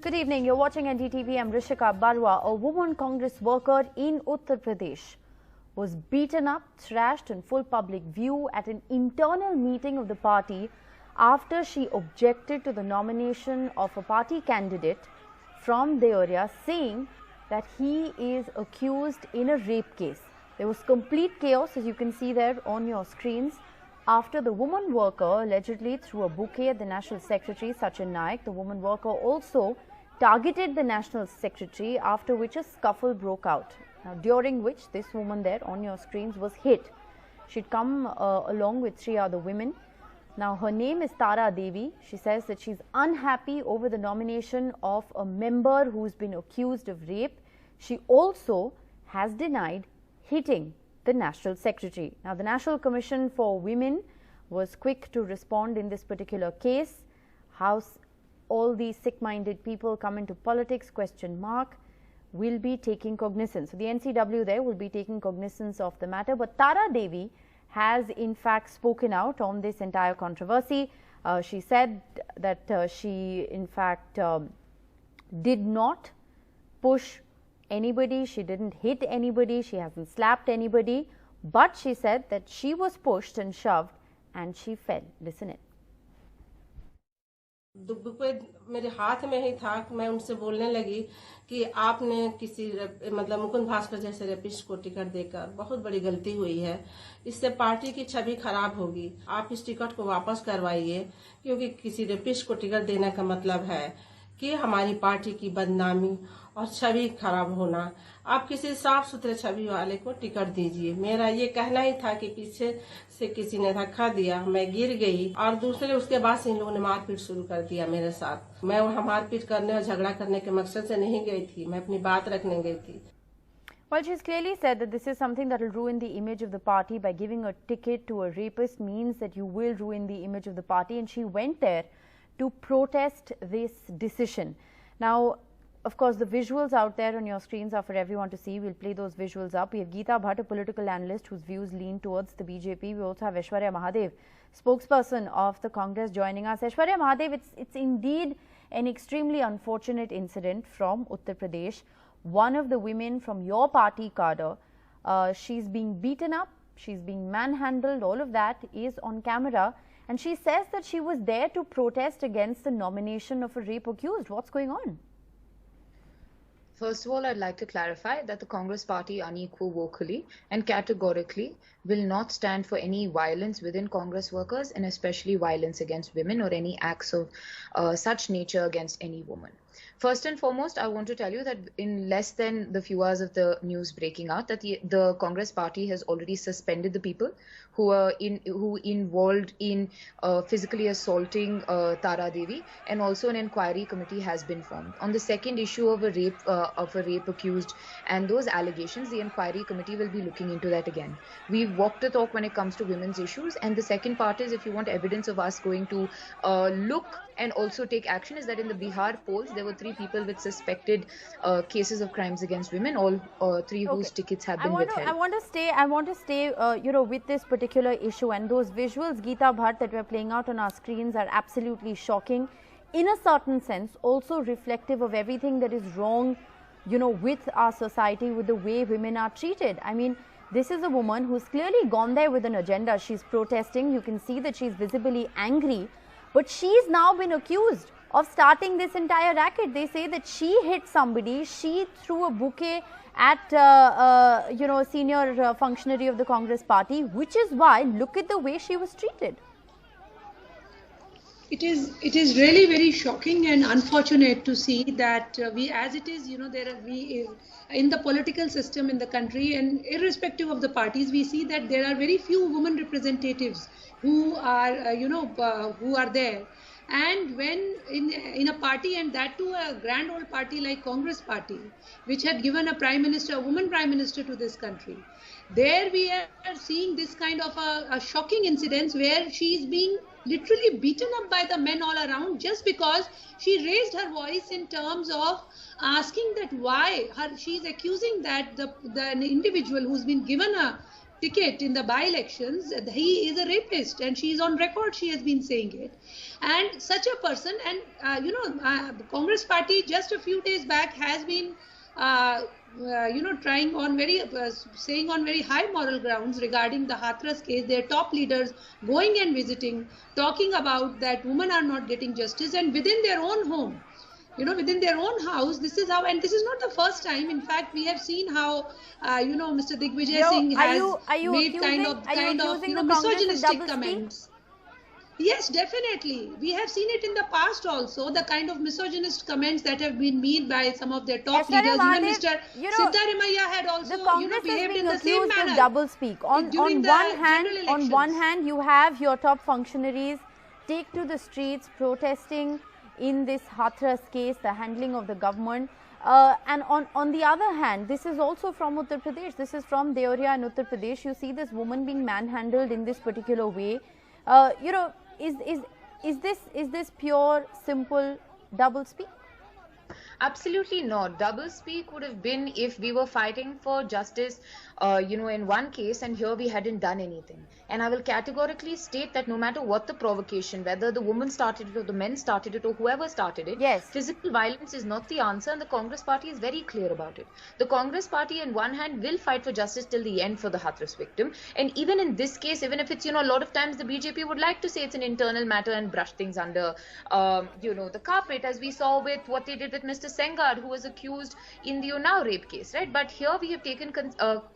Good evening. You're watching NDTV. I'm Rishika Barwa. A woman Congress worker in Uttar Pradesh was beaten up, thrashed in full public view at an internal meeting of the party after she objected to the nomination of a party candidate from the area, saying that he is accused in a rape case. There was complete chaos, as you can see there on your screens, after the woman worker allegedly threw a bouquet at the National Secretary, Sachin Naik. The woman worker also targeted the National Secretary, after which a scuffle broke out. Now, during which this woman there on your screens was hit. She'd come along with 3 other women. Now, her name is Tara Devi. She says that she's unhappy over the nomination of a member who's been accused of rape. She also has denied hitting the National Secretary. Now, the National Commission for Women was quick to respond in this particular case. How all these sick-minded people come into politics, ? Will be taking cognizance. So, the NCW there will be taking cognizance of the matter. But Tara Devi has in fact spoken out on this entire controversy. She said that she in fact did not push anybody, she didn't hit anybody, she hasn't slapped anybody, but she said that she was pushed and shoved and she fell. Listen in. दुब्बे मेरे हाथ में ही था। मैं उनसे बोलने लगी कि आपने किसी मतलब मुकुंद भास्कर जैसे रेपिस्ट को टिकट देकर बहुत बड़ी गलती हुई है। इससे पार्टी की छवि खराब होगी। आप इस टिकट को वापस करवाइए, क्योंकि किसी रेपिस्ट को टिकट देने का मतलब है कि हमारी पार्टी की बदनामी और छवि खराब होना। आप किसी साफ सुथरे छवि वाले को टिकट दीजिए। मेरा ये कहना ही था कि पीछे से किसी ने धक्का दिया, मैं गिर गई और दूसरे उसके बाद से इन लोगों ने मारपीट शुरू कर दिया मेरे साथ। मैं वहाँ मारपीट करने और झगड़ा करने के मकसद से नहीं गई थी, मैं अपनी बात रखने गई थी। Well, she's clearly said that this is something that will ruin the image of the party. By giving a ticket to a rapist means that you will ruin the image of the party, and she went there to protest this decision. Now, of course, the visuals out there on your screens are for everyone to see. We'll play those visuals up. We have Geeta Bhatt, a political analyst whose views lean towards the BJP. We also have Aishwarya Mahadev, spokesperson of the Congress, joining us. Aishwarya Mahadev, it's indeed an extremely unfortunate incident from Uttar Pradesh. One of the women from your party cadre, she's being beaten up, she's being manhandled, all of that is on camera. And she says that she was there to protest against the nomination of a rape accused. What's going on? First of all, I'd like to clarify that the Congress party unequivocally and categorically will not stand for any violence within Congress workers, and especially violence against women or any acts of such nature against any woman. First and foremost, I want to tell you that in less than the few hours of the news breaking out, that the Congress party has already suspended the people who involved in physically assaulting Tara Devi, and also an inquiry committee has been formed. On the second issue of a rape accused and those allegations, the inquiry committee will be looking into that again. We've walked the talk when it comes to women's issues, and the second part is, if you want evidence of us going to look and also take action, is that in the Bihar polls there were 3 people with suspected cases of crimes against women, all 3 whose tickets have been withheld. I want to stay with this particular issue, and those visuals, Geeta Bhatt, that we're playing out on our screens are absolutely shocking, in a certain sense also reflective of everything that is wrong with our society, with the way women are treated. I mean, this is a woman who's clearly gone there with an agenda. She's protesting. You can see that she's visibly angry. But she's now been accused of starting this entire racket. They say that she hit somebody. She threw a bouquet at a senior functionary of the Congress party, which is why look at the way she was treated. It is really very shocking and unfortunate to see that we, as it is, in the political system in the country, and irrespective of the parties, we see that there are very few women representatives who are who are there. And when in a party, and that too a grand old party like Congress party, which had given a woman prime minister to this country, there we are seeing this kind of a shocking incidents where she is being literally beaten up by the men all around, just because she raised her voice in terms of asking that why she is accusing that the individual who's been given a ticket in the by-elections, he is a rapist, and she is on record, she has been saying it. And such a person, and Congress party just a few days back has been trying on saying on very high moral grounds regarding the Hathras case, their top leaders going and visiting, talking about that women are not getting justice, and within their own home, within their own house, this is how, and this is not the first time. In fact, we have seen how, Mr. Digvijay Singh has made kind of misogynistic comments. Yes, definitely. We have seen it in the past also, the kind of misogynist comments that have been made by some of their top leaders. Even Mr. Siddharamaiah had also, behaved in the same manner. Double speak. On one hand, you have your top functionaries take to the streets protesting in this Hathras case, the handling of the government. And on the other hand, this is also from Uttar Pradesh. This is from Deoria in Uttar Pradesh. You see this woman being manhandled in this particular way. Is this pure, simple double speak? Absolutely not. Double speak would have been if we were fighting for justice, in one case, and here we hadn't done anything. And I will categorically state that no matter what the provocation, whether the woman started it or the men started it or whoever started it, yes, physical violence is not the answer, and the Congress party is very clear about it. The Congress party, on one hand, will fight for justice till the end for the Hathras victim. And even in this case, even if it's, a lot of times the BJP would like to say it's an internal matter and brush things under, the carpet, as we saw with what they did with Mr. Sengard, who was accused in the Unnao rape case, right? But here we have taken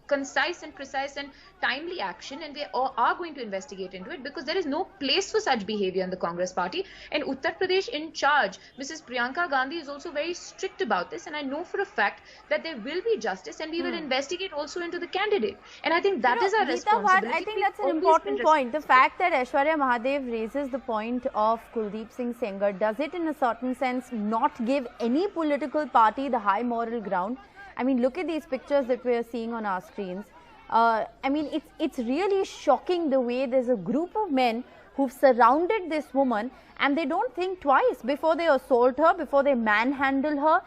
concise and precise and timely action, and we are going to investigate into it, because there is no place for such behavior in the Congress party. And Uttar Pradesh in charge, Mrs. Priyanka Gandhi, is also very strict about this, and I know for a fact that there will be justice, and we will investigate also into the candidate. And I think that is our responsibility. I think that's an important point. The fact that Aishwarya Mahadev raises the point of Kuldeep Singh Sengar, does it in a certain sense not give any political party the high moral ground? I mean, look at these pictures that we are seeing on our screens. I mean, it's really shocking the way there's a group of men who've surrounded this woman, and they don't think twice before they assault her, before they manhandle her.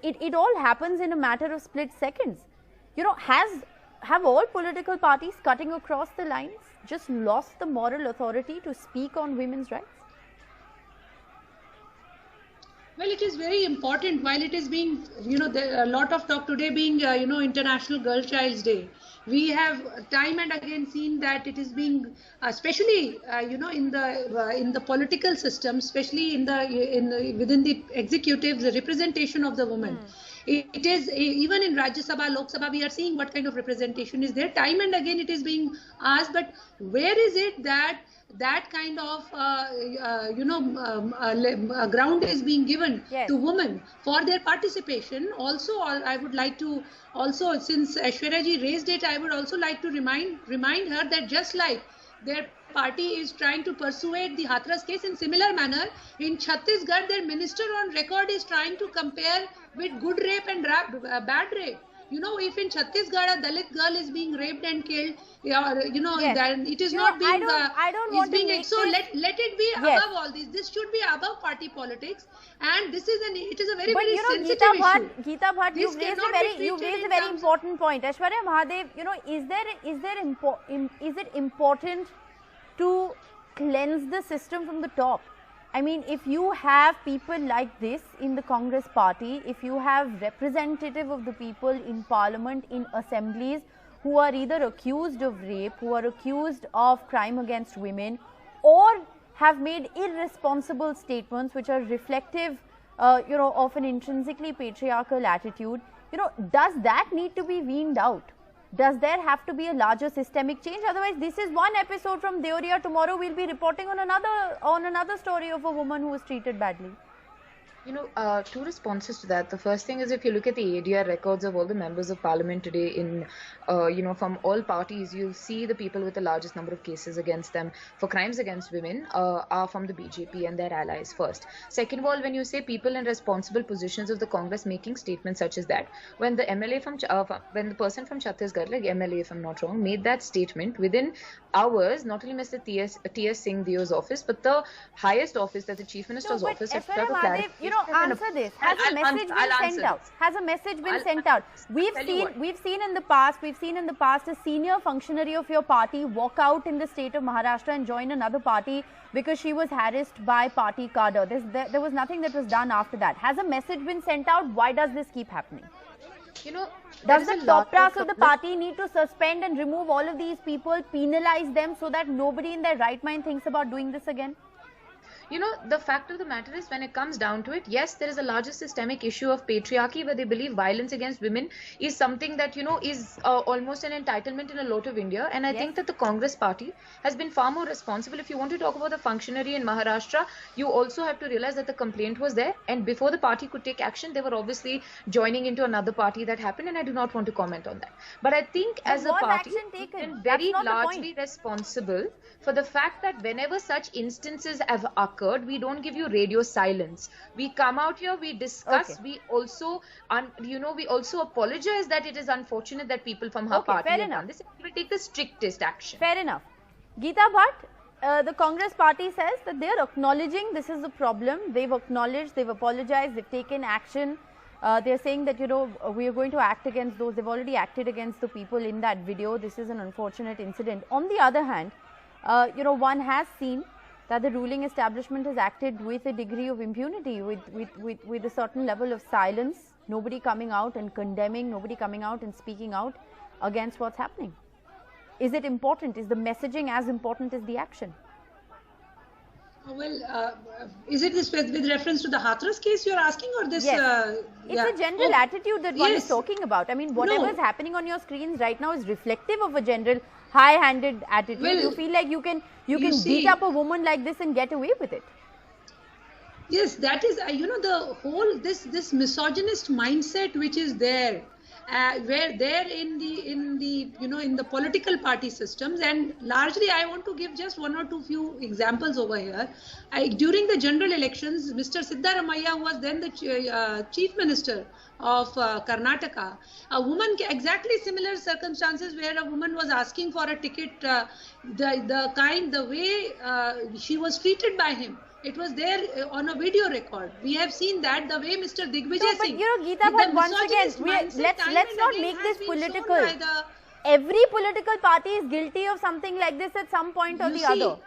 It all happens in a matter of split seconds. Have all political parties cutting across the lines just lost the moral authority to speak on women's rights? Well, it is very important. While it is being, a lot of talk today being, International Girl Child's Day, we have time and again seen that it is being, especially, in the political system, especially within the executives, the representation of the woman. It is, even in Rajya Sabha, Lok Sabha, we are seeing what kind of representation is there. Time and again it is being asked, but where is it that kind of ground is being given to women for their participation? Also, I would like to since Aishwarya ji raised it, I would also like to remind her that just like their party is trying to persuade the Hathras case, in similar manner in Chhattisgarh, their minister on record is trying to compare with good rape and bad rape. If in Chhattisgarh a Dalit girl is being raped and killed, then it is not being. I don't want to make so let it be above all this. This should be above party politics, and it is a very sensitive issue. Geeta Bhatt, you've raised a very important point. Aishwarya Mahadev, is it important to cleanse the system from the top? I mean, if you have people like this in the Congress party, if you have representative of the people in parliament, in assemblies, who are either accused of rape, who are accused of crime against women, or have made irresponsible statements which are reflective, of an intrinsically patriarchal attitude, does that need to be weaned out? Does there have to be a larger systemic change? Otherwise, this is one episode from Deoria. Tomorrow we'll be reporting on another story of a woman who was treated badly. Two responses to that. The first thing is, if you look at the ADR records of all the members of parliament today in, from all parties, you'll see the people with the largest number of cases against them for crimes against women are from the BJP and their allies first. Second of all, when you say people in responsible positions of the Congress making statements such as that, when the MLA when the person from Chhattisgarh, like MLA if I'm not wrong, made that statement within hours, not only Mr. T.S. Singh Deo's office, but the highest office, that the Chief Minister's office, had put up a answer this. Has a message been sent out? Has a message been sent out? We've seen in the past a senior functionary of your party walk out in the state of Maharashtra and join another party because she was harassed by party cadre. There was nothing that was done after that. Has a message been sent out? Why does this keep happening? Does the top brass of the party need to suspend and remove all of these people, penalize them so that nobody in their right mind thinks about doing this again? The fact of the matter is, when it comes down to it, yes, there is a larger systemic issue of patriarchy where they believe violence against women is something that, is almost an entitlement in a lot of India. And I think that the Congress party has been far more responsible. If you want to talk about the functionary in Maharashtra, you also have to realize that the complaint was there. And before the party could take action, they were obviously joining into another party that happened. And I do not want to comment on that. But I think as a party, we've been very largely responsible for the fact that whenever such instances have occurred, we don't give you radio silence. We come out here, we discuss, we also, we also apologize that it is unfortunate that people from her party have done this. We will take the strictest action. Fair enough. Geeta Bhatt, the Congress party says that they are acknowledging this is a problem. They've acknowledged, they've apologized, they've taken action. They're saying that, we are going to act against those. They've already acted against the people in that video. This is an unfortunate incident. On the other hand, one has seen that the ruling establishment has acted with a degree of impunity, with a certain level of silence, nobody coming out and condemning, nobody coming out and speaking out against what's happening. Is it important? Is the messaging as important as the action? Well, is it this with reference to the Hathras case you're asking, or this? Yes. It's a general attitude that one is talking about. I mean, whatever is happening on your screens right now is reflective of a general high-handed attitude. Well, you feel like you can beat up a woman like this and get away with it. Yes, that is, the whole this misogynist mindset which is there. Where there in the political party systems, and largely I want to give just one or two few examples over here. During the general elections, Mr. Siddaramaiah, who was then the chief minister of Karnataka, a woman, exactly similar circumstances where a woman was asking for a ticket, the way she was treated by him. It was there on a video record. We have seen that the way Mr. Digvijay Singh. But Geeta, but once again, let's not make this political. Every political party is guilty of something like this at some point or the other.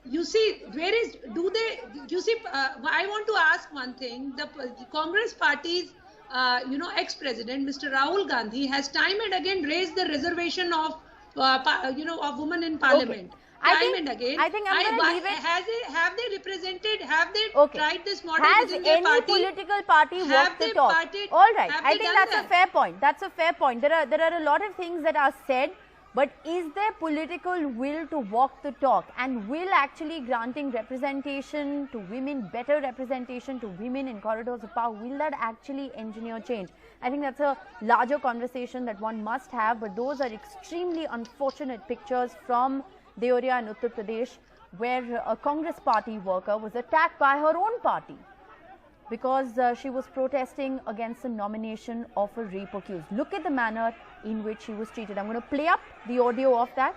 You see, I want to ask one thing. The Congress party's, ex-president, Mr. Rahul Gandhi, has time and again raised the reservation of, of women in parliament. I think I'm going to leave it. Have they represented? Have they tried this model? Has any political party walked the talk? All right. I think that's a fair point. That's a fair point. There are a lot of things that are said, but is there political will to walk the talk? And will actually granting representation to women, better representation to women in corridors of power, will that actually engineer change? I think that's a larger conversation that one must have, but those are extremely unfortunate pictures from Deoria in Uttar Pradesh, where a Congress party worker was attacked by her own party because she was protesting against the nomination of a rape accused. Look at the manner in which she was treated. I'm going to play up the audio of that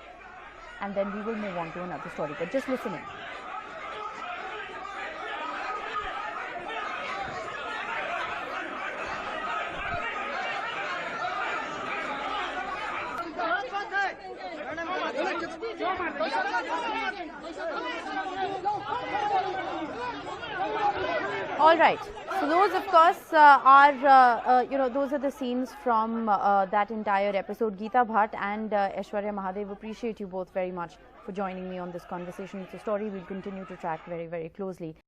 and then we will move on to another story. But just listen in. All right. So those, of course, are those are the scenes from that entire episode. Geeta Bhatt and Aishwarya Mahadev, appreciate you both very much for joining me on this conversation. It's a story we'll continue to track very, very closely.